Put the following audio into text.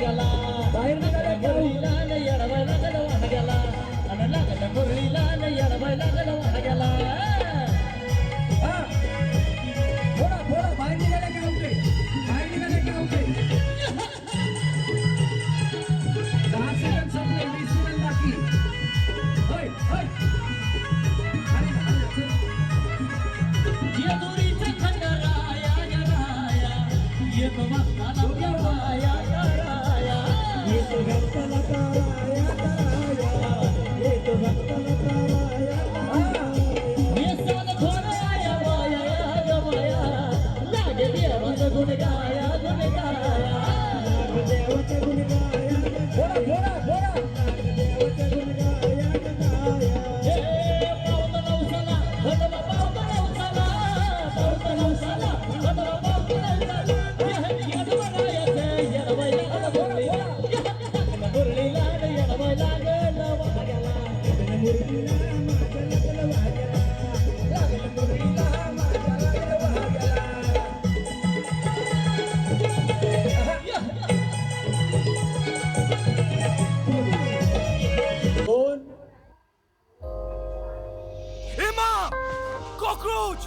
गेला बाहेर निघाला मुरलीला येडवाय लागला वाहा गेला आणि लागला मुरलीला येडवाय लागला वाहा गेला थोडा थोडा बाहेर निघाला काय होते बाहेर निघाला काय होते 10 सेकंद संपले 20 सेकंद बाकी होय होय जेजुरीचा खंडराया गराया येतो भक्ताला गराया गराया येतो भक्ताला ताराया ताराया येतो भक्ताला ताराया येसान थोराया वाया वाया लागे देवाचा गुण गाया गुण गाया देवाचे गुण गाया थोडा थोडा थोडा देवाचे गुण गाया गाया हे पावता नवसाला हदला पावता नवसाला पावता नवसाला हदला पावता नवसाला येडवाय लागला मुरलीला येडवाय लागला वाहा गेला मुरलीला माझ्या लागला वाहा गेला लागला मुरलीला माझ्या लागला वाहा गेला Emma! Cockroach!